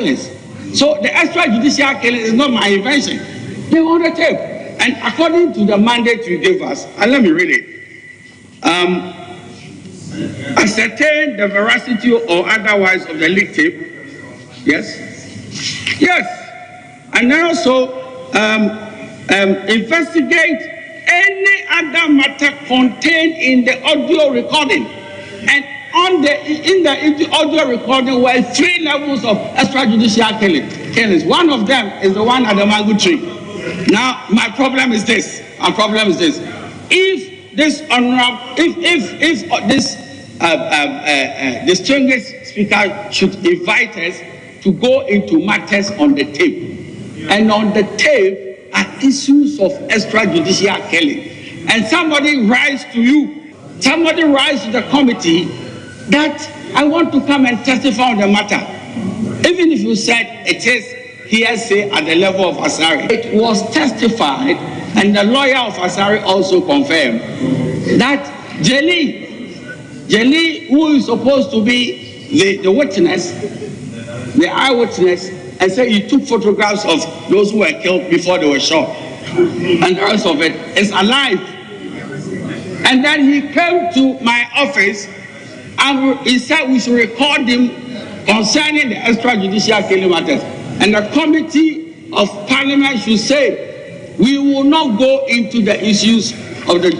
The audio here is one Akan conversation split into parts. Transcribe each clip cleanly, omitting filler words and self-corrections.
So the extrajudicial killing is not my invention. They're on the tape. And according to the mandate you gave us, and let me read it. Ascertain the veracity or otherwise of the leak tape. Yes? Yes. And then also investigate any other matter contained in the audio recording. And in the audio recording were 3 levels of extrajudicial killings. One of them is the one at the mango tree. Now, my problem is this. If this distinguished speaker should invite us to go into matters on the tape, and on the tape are issues of extrajudicial killing, and somebody writes to the committee that I want to come and testify on the matter, even if you said it is hearsay at the level of Asari. It was testified, and the lawyer of Asari also confirmed that Jelly, who is supposed to be the witness, the eyewitness, and said he took photographs of those who were killed before they were shot, and the rest of it is alive. And then he came to my office and he said we should record him concerning the extrajudicial killing matters. And the committee of parliament should say we will not go into the issues of the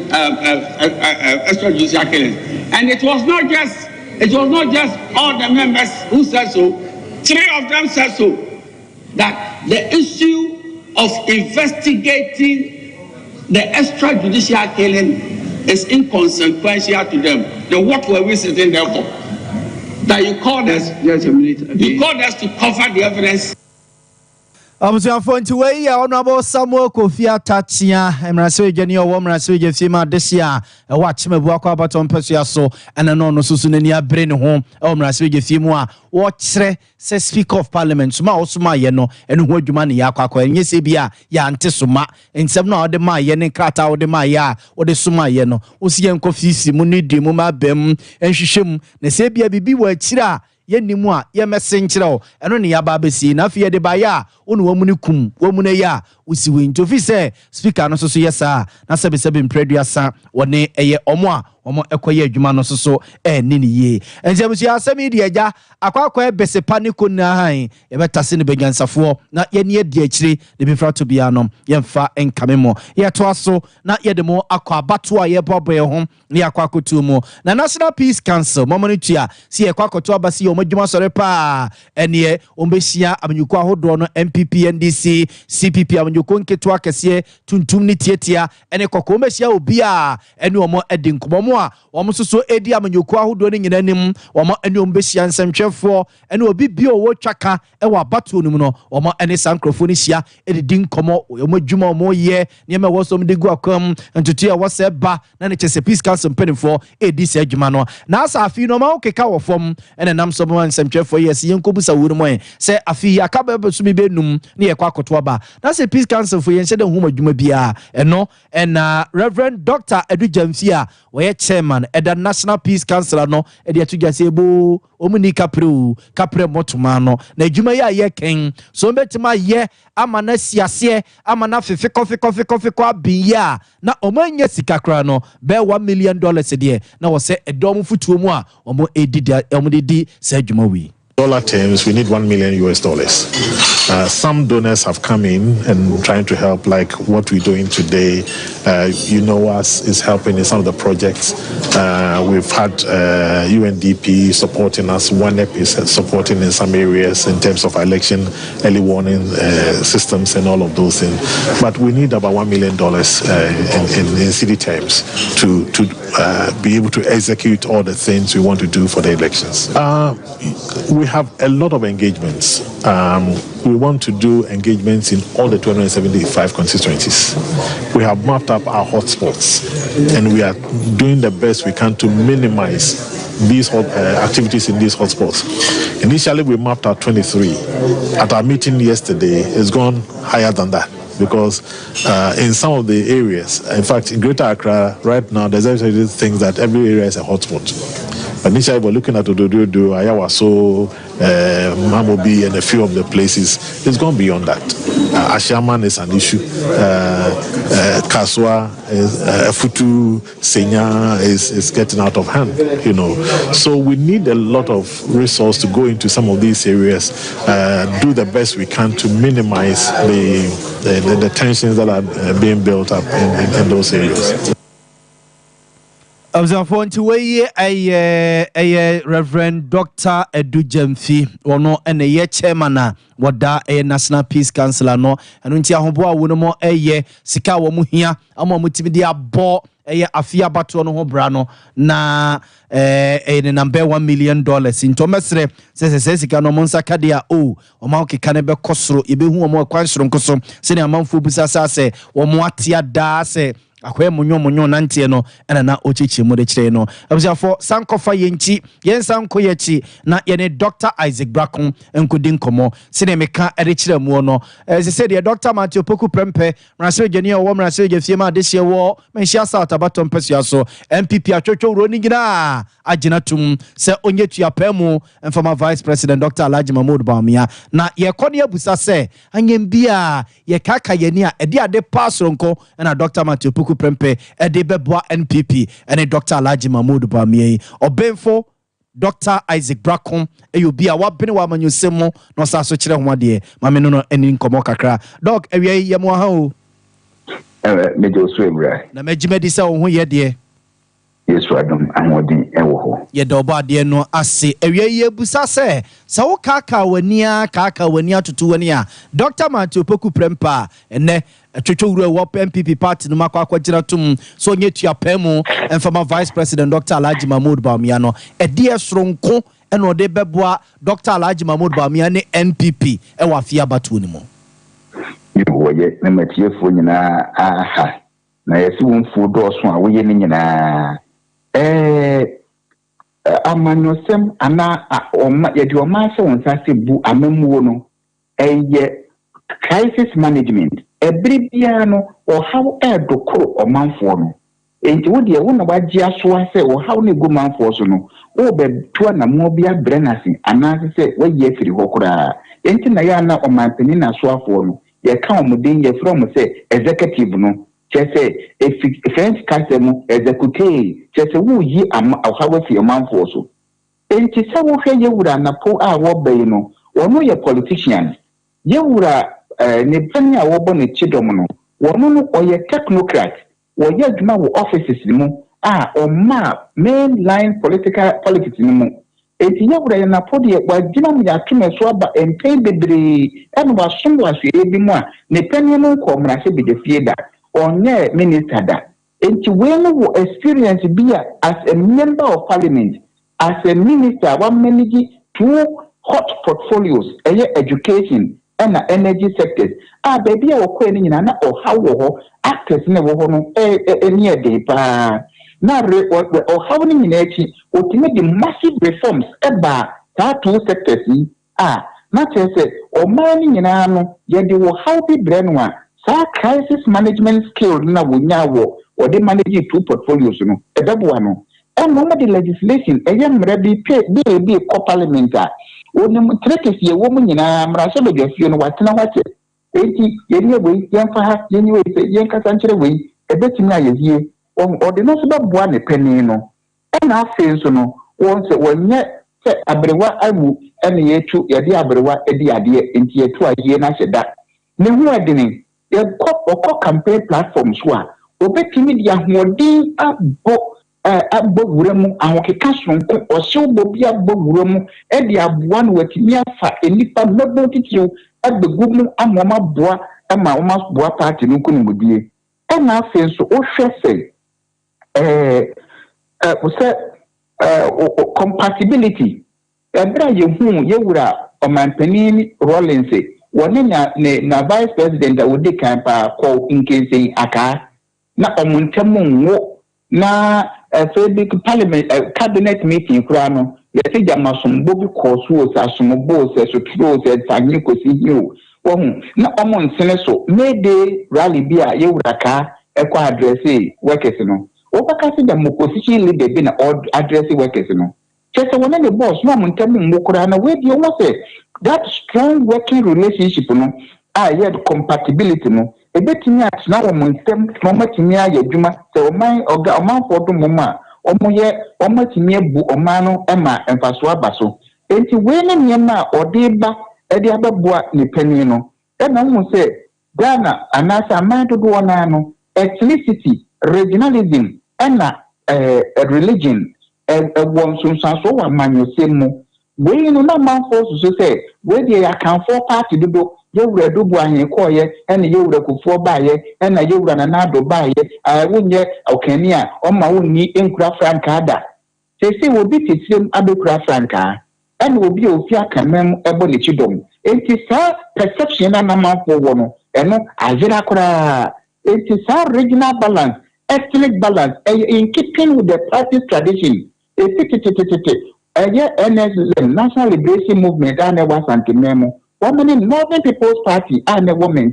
extrajudicial killing. And it was not just all the members who said so. 3 of them said so, that the issue of investigating the extrajudicial killing is inconsequential to them. Then what were we sitting there for? That you called us. Just a minute. Okay. You called us to cover the evidence. For to way honorable Samuel Kofia Tatia, Emraswe Genio, Womeraswe Fima Desia, a watch me walk about on Persiaso, and an honor Susunia brain home, Omraswe Fimua, watch say speak of parliament, Suma Osuma Yeno, and what you money Yakako, and Yesibia, Yantesuma, and some no the Maya, and Krata or the Maya, or the Suma Yeno, Usian Kofisi, Munidi, Muma Bem, and Shishim, Nesebia Bibi were Chira. Yenimwa ye messenchiro eno ne yababesi na afie de baya onu womunikum womune ya usiwe ntofi se speaker no so yesa na sebesebe mpreduasa wone eye omo ekoye adwuma no so nini ye enjemusi asemi de agya akwakwa ebese paniko na han ye betase ne begyansafo na ye ne de akire de befra to bia no ye mfa enkamemo ye to aso na ye de mo akwa abato a ye boboye ho ne akwakotu mu na National Peace Council momonitua si ye kwakoto abasi yo madwuma sore pa ene ombehia amanyuko ahodo no MPP NDC CPP amanyuko nketo akese tuntum ni tietia ene kokko ombehia obi a ene omo edi nkomo a omo soso edi amanyuko ahodo ni nyinanim omo ene ombehia nsɛmhwɛfo ene obi bio wo twaka e wa bato no mu no omo ene sankrofo ni hia edi nkomo omo adwuma omo ye ne ma wo so mde gu akwam ntutu a wo se ba na ne chese Peace Council mpenifo edi se adwuma no na asa afi no ma wo keka wo fom ene nam so mo nsɛmhwɛfo yes yenkobusa wuru mo se afi akaba besumi benum ne ye kwakoto aba na se Peace Council fo yenhyɛ de hu adwuma bia eno na Reverend Dr. Edu Jamfia we chairman eda National Peace Council no ede atugase ebo omuni kapre motuma no na adwuma ya ye ken so betima ye ama na siase ama na fefe kofi kwa biya na omanya sikakra no be $1 million de na wo se edom futuo mu a omo edidi se adwuma wi dollar terms, we need $1 million. Some donors have come in and trying to help, like what we're doing today. us is helping in some of the projects. We've had UNDP supporting us. OneUp is supporting in some areas in terms of election, early warning systems and all of those things. But we need about $1 million in city terms to be able to execute all the things we want to do for the elections. We have a lot of engagements. We want to do engagements in all the 275 constituencies. We have mapped up our hotspots, and we are doing the best we can to minimize these activities in these hotspots. Initially, we mapped out 23. At our meeting yesterday, it's gone higher than that, because in some of the areas, in fact, in Greater Accra, right now, there's actually things that every area is a hotspot. Initially, we're looking at Odododo, Ayawaso, Mamobi, and a few of the places. It's gone beyond that. Ashaman is an issue. Kaswa, Futu, Senya is getting out of hand, So we need a lot of resource to go into some of these areas, do the best we can to minimize the tensions that are being built up in those areas. I was going to a Reverend Dr. Edu Jemfi, or no, and a year chairman, what da a National Peace Council, no, and when Tiahoboa would more a year, Sikawa Muhia, a Momutidia Bo, a Afia Batono Brano, na a number $1 million in Thomasre, says Sikano Monsa Kadia, or Mauki Canebe Kosro, Ibu more Quanstrom Kosom, Senior Manfu Busasa say, or Moatia da say. Akwe munyo nantie no ena na ochichi mu de kire no abusafo sankofa yenchi yen sanko yechi na ye ne Dr. Isaac Brakon enkudi nkomo sine meka ede kire mu no se say the Dr. Matthew Poku Prempe mrase geni wo mrase gefie ma de hye wo menhia South Abatom Pesua so MPP atwotwo ro ni gina agina tum se onye tuapemu former Vice President Dr. Alhaji Mahmoud Bawumia na ye kone abusa se anyem bia ye kaka ye ni a ede ade pasronko na Dr. Matthew Poku Prempe Edebeboa NPP and Dr. Alhaji Mahmoud Bawumia Obenfo Dr. Isaac Brakon eyobia wabene wa manyusemo no sa so kire ho de ma me no eni nkomo kakra dog ewie yemo ha o mejo so emra na magimedi se wo ho ye de yesu adom amodi ewo ho ye do ba de no ase ewie ye busa se wo kaka wania tutu wania Dr. Matthew Poku Prempa ene atwotwo wuro wo MPP party no makwa kwagina tum so nye tuapemu former Vice President Dr. Alhaji Mahmoud Bawumia no edi esronko ene ode beboa Dr. Alhaji Mahmoud Bawumia ne NPP e wa fia batu ni mo yo ye na matiefo nyina aha na yesi wonfu do so a wo ye ni nyina amanyosem ana yedi o ma se wonsa se bu amamuo no eye crisis management ebribia no o how edokoro o manfo no enti wo de wo na waji aso ase o how ne go manfo so no wo be to na mo bia brenasi ana se wo ye firi hokora enti na ya na o manpeni na so afo no ye ka o mudin ye from say executive no chese French kasemu executive chese wo yi o how fi o manfo so enti se wo hwe ye wura na po a wo be no wo ye politicians ye wura ne pani a wo bo ne chidom no wono no oye technocrat wo ye adwuma wo offices ni mu o ma mainline politics ni mu eti ye wura ye na podi wa gina mu ya tume so aba empe bebre eno ba sombo asue bi mu a ne pani no ko mrase be de fie da onye minister da enti we no wo experience bi as a member of parliament as a minister one manage two hot portfolios education and energy sectors baby a wokọ ni nyina na how wo actors ne wo no near dey pa na how ni nyina echi otime the massive reforms eba that two sectors na chese o man ni nyina no ye de wo how be brain wa sa crisis management skill na wo nya wo de manage two portfolios no ebebo no and no the legislation mre bi parliament wonim trekes ye wo mu nyina mraso be gafie no watena wate enti ye nie we yemfa ha ye nie we ye nkasa nkyere we ebetimi ayehie ode no so beboa ne pani no na afi so no won se wonye se abrewa amu ene yetu ye de abrewa edi ade enti yetu ayie na hyeda ne hu adini ye kọ campaign platforms so a obetimi dia hoodin abo wuremu ahokeka sonko osewbo bia abo wuremu edi aboa no watimi afa enipa mebo titio agbegu mu amoma boa ama oma boa party no kunumudie na afi so o hwese compatibility ebra ye wura omanpanini Rollins woni na vice president wodi kan pa ko inkense aka na omuntemu nwo na parliament cabinet meeting kura no yesi jamasombo bi koso asombo so tro so tanye kosi hiu wo na omunsene so mede rally bi a yewuraka address workers no wo baka se dem opposition leader bi na address workers no Just one of the boss, no one tell me Mokura, and where do you want it? That strong working relationship, no, I had compatibility, no. A bit in that now, them, Mama Timia, Juma, so my or Gamma for the Mama, Omoye, Oma Timia, Bu, Omano, Emma, and Pasua Basso. And to win in Yama or Deba, Eddie Ababua, Nipenino. And I won't say, Ghana, and as a man to do one, ethnicity, regionalism, and a religion. One soon so one man you say more. We no man force to say, where they account for party to do, you will do one in Koye, and you will go for buy it, and you run another buy it. I wouldn't yet, okay, near, on my own knee in craft francada. They say, will be the same Abu craft franca, and will be a fiaca mem abolichidom. It is our perception and a man for one, and no, Azira. It is our regional balance, ethnic balance, in keeping with the party's tradition. NSL, National Liberation Movement, and there was anti-memo. Women Northern People's Party, and a woman,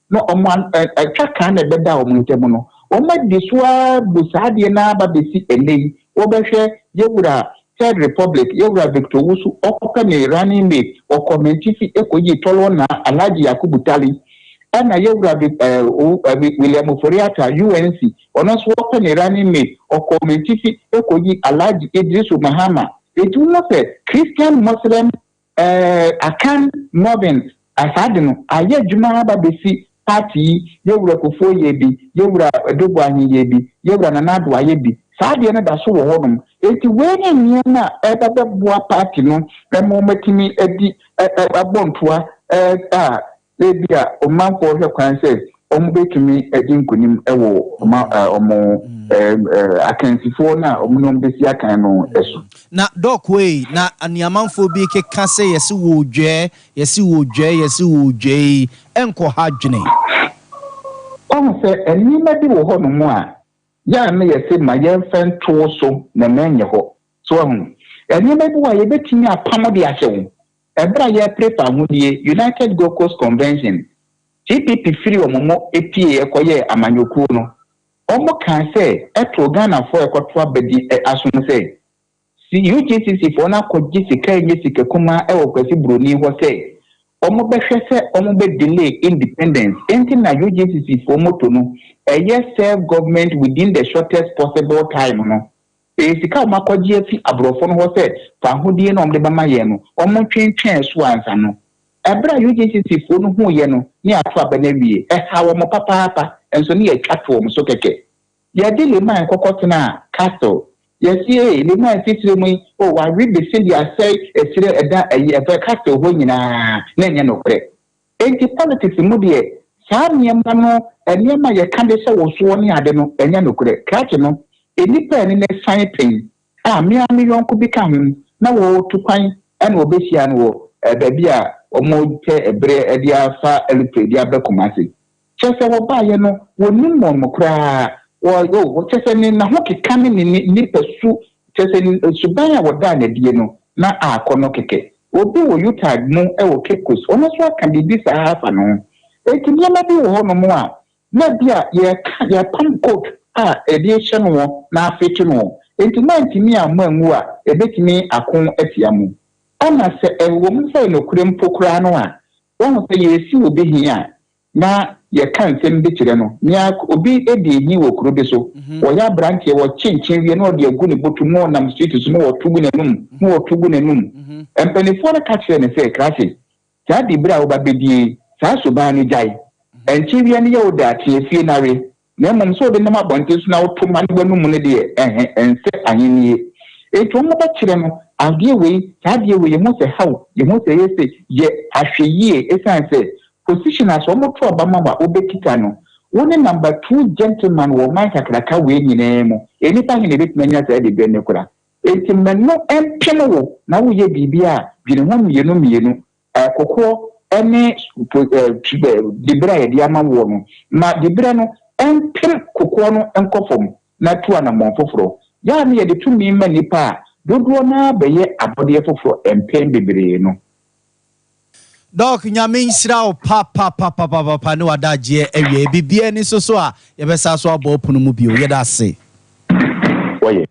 no, a track and a better Montemono. Oma Diswa, Busadiana, Babisi, and Lay, Obershe, Yura, Third Republic, Yura Victor Wusu, Okane, running mate, or Commentifi, Ekoji, Tolona, Alaji Yakubutali. And I William Foriata, UNC, or not walking a running mate or commentifi, Ekoji, Alaji Idris Mahama. It will not say Christian Muslim, Akan Northern, Asadino, Aya Juma Babisi Party, Yura Kufo Yebi, Yura Dubani Yebi, Yura Nanadwa Yebi, Sadiana Dasu Home. It's when Yana Boa Party, no, the moment me a bontua, Lebia, o man for her can say, to me a dinkunim ewo, I can see for now, Omnum Bessia can know. Na dock way, na and Yamanfo be can say, yes, woo jay, yes, woo jay, yes, woo jay, Enco Hajane. Oh, say, and you may be one more. Ya may say my young friend Torso, the man yaho. So, and you may be why you bet me a Pamodiation. Ebra ye prepa mudie United Gold Coast Convention GPP free omomo EPA ekoye amanyokuo no omo kan say eto Ghana for ekotwa bedi asun say si UGCC for na koji sika enye sika kuma ewo kwasi broni ho say omo behwe say omo be delay independence enti na UGCC for moto no eye self government within the shortest possible time no Sika makoji fi abrofo no se fa hodie no omde bama ye no omo twentwen so ansa no ebra UGCC fo no hu ye no ni ato abana wie ha wo mo papa enso ni e twato mo so keke ye de le man kokotena castle ye sie le man titire mu o wa read the city asay esire eda e castle ho nyina na nya no kre enti politics mu de sa niema no niema ye kan de se wo so ni ade no enya no kre kache no enipa ni ne sign pen me yonko bi kan na wo tukwan ena obehia no wo baabi a omo te ebre edi afa elpe di abekomase chese wo ba ye no woni mo kra wo chese ni na ho keka ni pesu chese ni suban a woda na die no na akono keke obi wo yutag mu wo kekos ono so aka bibi sa hafa no etimi na bi wo no mo a na bia ye pam coat edition wo na afiti no enti mi amanwu a ebetimi akon atiamu ana se ewo mu se no kurem pokura no a won se yesi obi hia na ye kan se mbi kire no nia obi edi hi wo kuro bi so wo ya branch wo chinchin wie no de agu ne botu mo nam street so no wo tugu nenum empenifo na ka kire ne se krasi ja di bra wo ba bedie sa so ba ni jai enchi wie ne ye wo da tie fie na we na mom so de nam abonte so na wo to man gbanu mu ne de ense ahenie eto mo ba kire no ade we ye mo se how ye mo se yese ye ahweye esanse position as omo to obama ba obekita no woni number 2 gentleman wo man kakraka we nyine mo enipa hene bit manya se de be ne kura enti menno empemo wo na wo ye bibia dwene ho mienu kokko ene dibra ye dia ma wo no na dibra no empem kokko no enkofom na tu ana monfoforo ya ne ye de tumi ma nipa dodo na beye abode foforo empem bebre no Doc nyame nsira o pa ne wadaje ewie bibia ni so a yebesa so abo opunu mu bio yeda se oye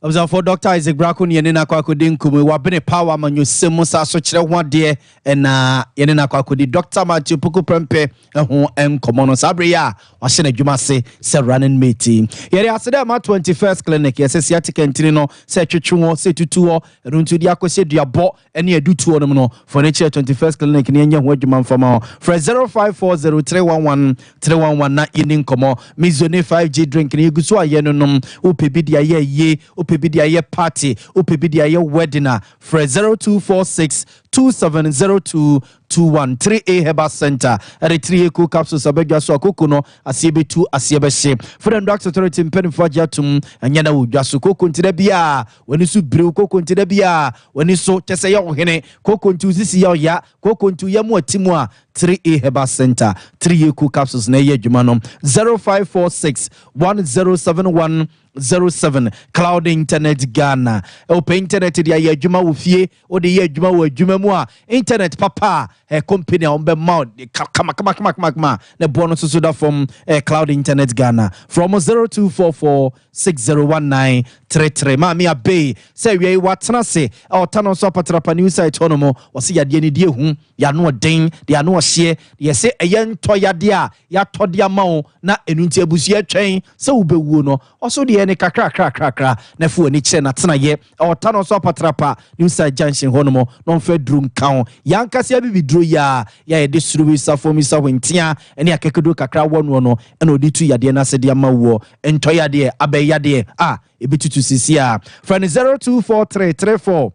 for Dr. Isaac Braco yenina kwakodi nkume wabene power manyo semu sa so kire ho de na yenina kwakodi Dr. Matthew Puku Prempe ho enkomo no sabre ya wa hye na dwuma se running mate yere asede ma 21st clinic yes sciatic entini no se twetwe se tutu ho runtu di akose duabo ene adutu no no for nature 21st clinic ne enya ho adwuma mfama for 0540311311 na yinin komo mizone 5G drink ne gusu aye no nom opebi dia ye opebi dia party opebi dia wedding for 0246 270221 Herbal Center at 3 Eco Capsules abegya so akoko no asiebe tu asiebe she for the Drugs Authority mpeni for jatum anyana wudwa so koko ntida bia wani so bire koko ntida bia wani so kese ye ohene koko ntu sisi ya ya koko ntu ya mu atimu a 3 Herbal Center 3 Eco Capsules na ye adwuma no 0546 107107 Cloud Internet Ghana open internet dia ye adwuma wo fie o de ye adwuma wo adwuma mu a internet papa company on be mount kama na bonus so da from Cloud Internet Ghana from 0244601933 ma me abe say we watena se o tano so patrapa new site hono mo o se yade ni die hu ya no den dia no hye ye se eyen to yade a ya to dia ma wo na enunti abusu atwen se wo bewuo no o so de ne kakra na fu ani kye na tena ye o tano so patrapa new site junction hono mo no fe drum kan yankase abi bidro ya de suru safo mi sa wentia ene akekedo kakra wono no ene odi tu yade na se dia ma wo ento yade abe yade ebitutu sisia from 024334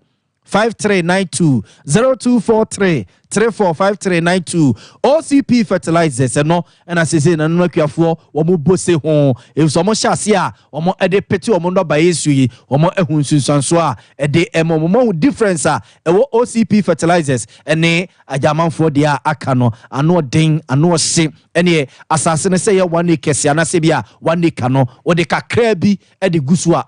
5392 0243345392 OCP fertilizers no and asese na no akuafo wo mo bose ho if so mo hyase a wo mo ede peti wo mo ndo ba yesu yi wo mo ehunsunsanso a ede mo difference a ewo OCP fertilizers ene ajamanfo de a aka no ano den ano hye ene asase ne se ye 1 acre sia na se bia 1 acre no wo de kakra bi ede gusu a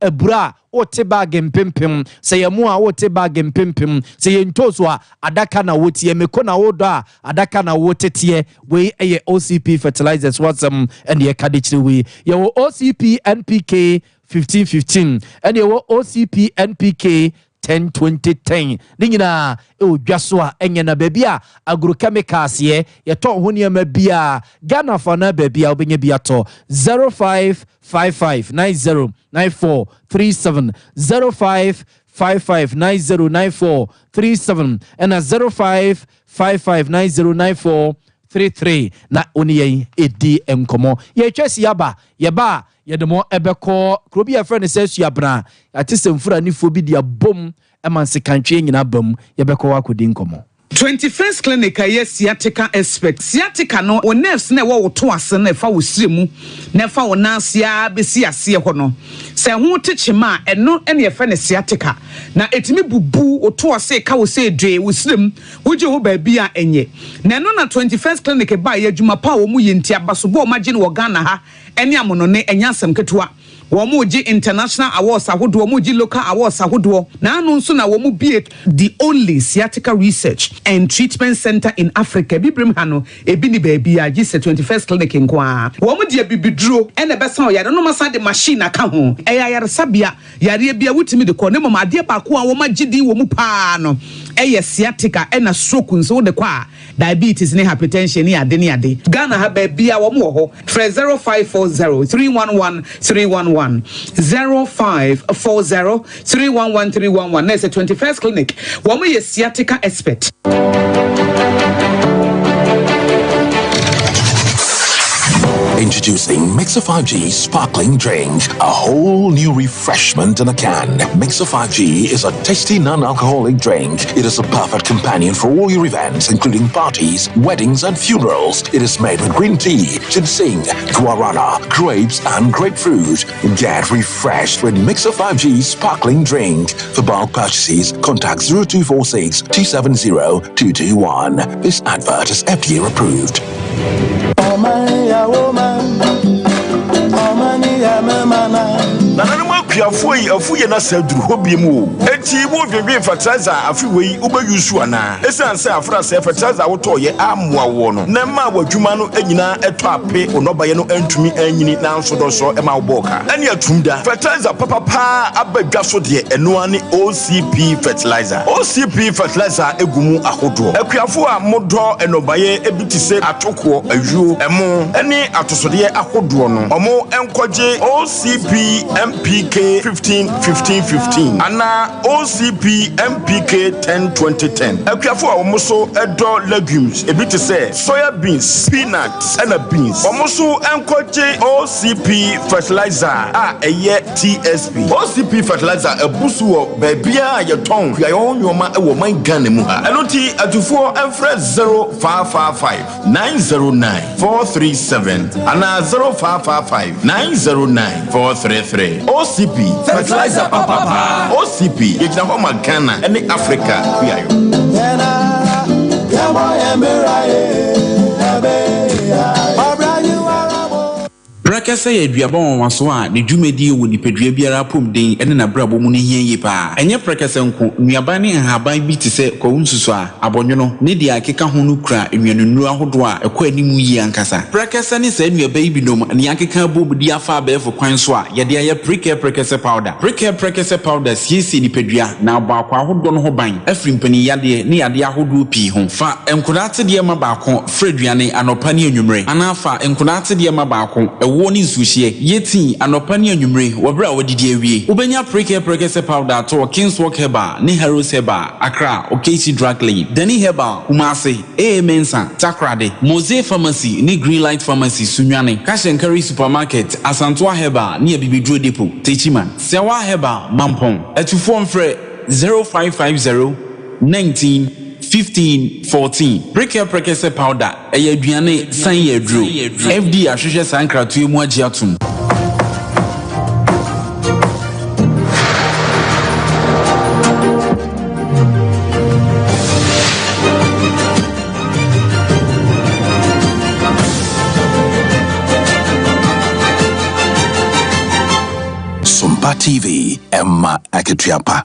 ebura wote bag mpempem se ye mu a wote bag mpempem se ye ntoso a adaka na wotie meko na wodo a adaka na wotetie we eye OCP fertilizers wasam and ye kadechiri we ye OCP NPK 1515 and ye OCP NPK 10-20-10 ningina odwaso a enye na bebia agrochemicals ye to ho ne ma bia Ghana fa na bebia obenye bia to 0555909437 0555909437 and 0555909433 na oni edi enkomo ye twesi yaba yeba yedemo ebeko krobi ya friend says you abra atise mfura ni fobi dia bom emanse kantwe nyina bam yebeko akodi nkomo 21st clinic yes sciatica expert sciatica no o nerves na wo to ase na fa wo siremu na fa wo nansia besi ase ho no se ho techima eno ene ye fa ne sciatica na etimi bubu o to ase ka wo se dwe wo sirem wo je ho ba bi a enye na eno na 21st clinic ba ye adwuma pa wo mu ye ntia baso bo ma gine wo Ghana ha ene amono ne enyasem ketewa Womuji international awards ahodo womuji local awards ahodo na anu nso na womu be the only sciatica research and treatment center in Africa bibrim hano ebi ni baby a gise 21st clinic nkwa womu dia bibidro ene besa o yare no masa de machine aka ho eya yare sabia yare bia wutimi de ko ne mama de ba ko a womu gidi womu pa no eye sciatica ena stroke nso de kwa diabetes ne hypertension ni ade Ghana ha baby a womu ho 0540311311 0540311311 There's a 21st clinic. Woman is sciatica expert. Introducing Mixer 5G Sparkling Drink, a whole new refreshment in a can. Mixer 5G is a tasty non-alcoholic drink. It is a perfect companion for all your events, including parties, weddings, and funerals. It is made with green tea, ginseng, guarana, grapes, and grapefruit. Get refreshed with Mixer 5G Sparkling Drink. For bulk purchases, contact 0246 270 221. This advert is FDA approved. akuafo yi afuye na saduru hobie mu enti wo dwedwe fertilizer afiwe yi ubayusu ana esanse afra se fertilizer woto ye amoa wo no na ma wadwuma no anyina eto ape onobaye no antumi anyini na nso do so e ma woboka ene atumda fertilizer papa abadwa so de eno ane OCP fertilizer egumu ahodo akuafo a modo enobaye ebitise atoko ajuo emo ene atosode ahodo no omo enkoje OCP MPK 15 ana OCP MPK 10 akuafo a omo so edo legumes ebitise soya beans peanuts and beans omo so enkoje OCP fertilizer a eye TSP OCP fertilizer ebusu wo babia ye ton ya yoma e wo man Ghana mu ha enoti atufo enfre 0555 909 437 ana 0555 909 433 OCP fertilizer papa OCP yegina ho ma Ghana ene Africa biayo Brakasa ye duaba wanso a ne dwumadi wo nipadua biara pomden ene na brabo mu ne hian yipa enye brakasa nko nuaba ne haban bi te se ko nsusu a abonwono ne dia akeka ho no kura enwanunu ahodo a ekọ animu yi ankasa brakasa ne sa nuaba yi binom ne akeka bobudi afa abefo kwan so a ye dia ye brakasa powder siesi nipadua na abakwa ahodo no ho ban afrimpani yade ne yade ahodo pi ho fa enkodate de ma baako freduane anopa ne anwumre anafa enkodate de ma baako woni suhie yeti anopa ne anwumre wobra wodidi awie ubenya prekese powder to Kingswalk Herbal ne Heroes Herbal Accra Okesi Drug Lane Dani Herbal Kumase Mensa Takrade Mose Pharmacy ne Greenlight Pharmacy Sunwane Kashenkari Supermarket Asantwa Herbal ne Bibidro Depot Techiman Sewa Herbal Mampong etufo mfre 0550 19 15-14 prekese powder aduane san yedro FD ahwehwe sankratu emu agiatum Sompa TV Emma Akituapa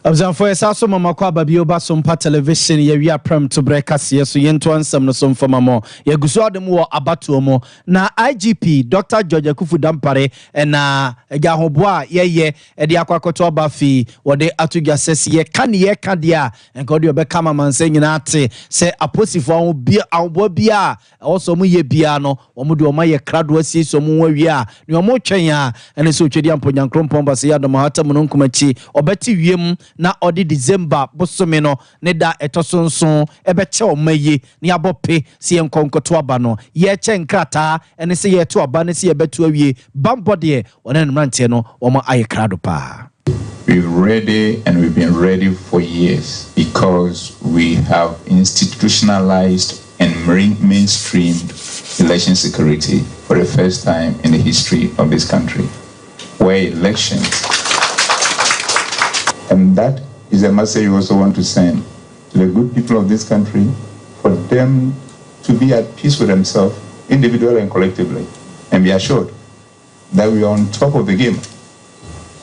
Abzanfo esaso mama kwa babio ba Sompa television ye wi apram to breakase so yento ansam no somfa mamo ye gusu adem wo abato mo na IGP Dr. George Akufu Dampare na agahobo a ye de akwakoto ba fi wode atugya sesi ye kan ye kadia enko de obeka mama nse nyina ate se aposifo ho bia awbo bia also mu ye bia no omo de omaye krado asie so mu wawie a ne omo twen a ene so twedi amponyankrompon ba se ya do mahata mu no nkomachi obeti wiem na odi December bosome no ne da etosonson ebeche omaye ne abope se enkonkoto aba no ye che nkrata ene se ye to aba ne se ye betu awie bambode one nmrante no omo aye krado pa. We're ready and we've been ready for years because we have institutionalized and mainstreamed election security for the first time in the history of this country, where elections. And that is a message we also want to send to the good people of this country for them to be at peace with themselves, individually and collectively, and be assured that we are on top of the game.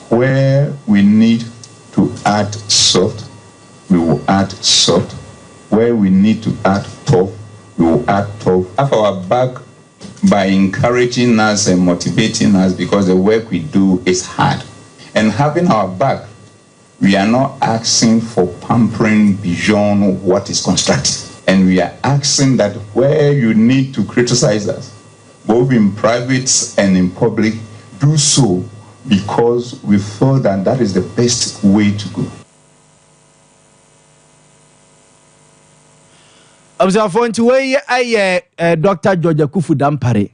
Where we need to add soft, we will add soft. Where we need to add tough, we will add tough. Have our back by encouraging us and motivating us because the work we do is hard. And having our back, we are not asking for pampering beyond what is constructive. And we are asking that where you need to criticize us, both in private and in public, do so because we thought that that is the best way to go. Abzafo way Dr. George Akufu Dampare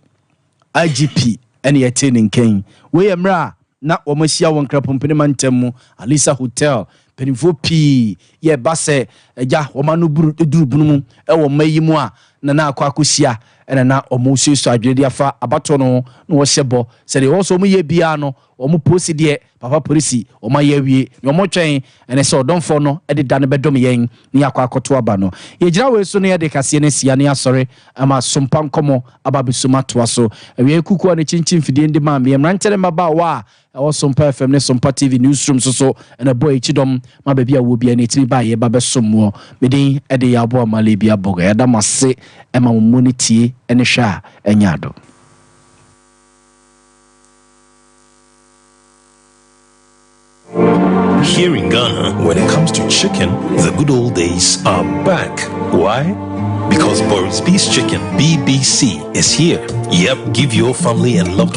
IGP and ye training king. We emra na omosia won krapompene mantem Alisa Hotel penifo pi ye base eja omanu durubunu mu e wo mayimu a na akwakosia ena na omosusu adwede afa abato no no wo hyebo se de wo so mo ye bia no omo posi de papa polisi oma ye wie no mo twen ene se odonfo no e de da ne bedom yen ni akwa akoto aba no ye gira we so no ye de kase ne sia ne asore ama sompa nkomo aba besuma to aso we kuku ne chinchin fidie ndi ma me mrantere maba wa Sompa FM ne Sompa TV newsroom so and a boy chidom ma baby a wo bia ne timi ba ye ba besom medin e de ya bo amale bia boga ya da mase e ma monity ene hwa enyado. Here in Ghana, when it comes to chicken, the good old days are back. Why? Because Boris B's Chicken, BBC, is here. Yep, give your family and loved ones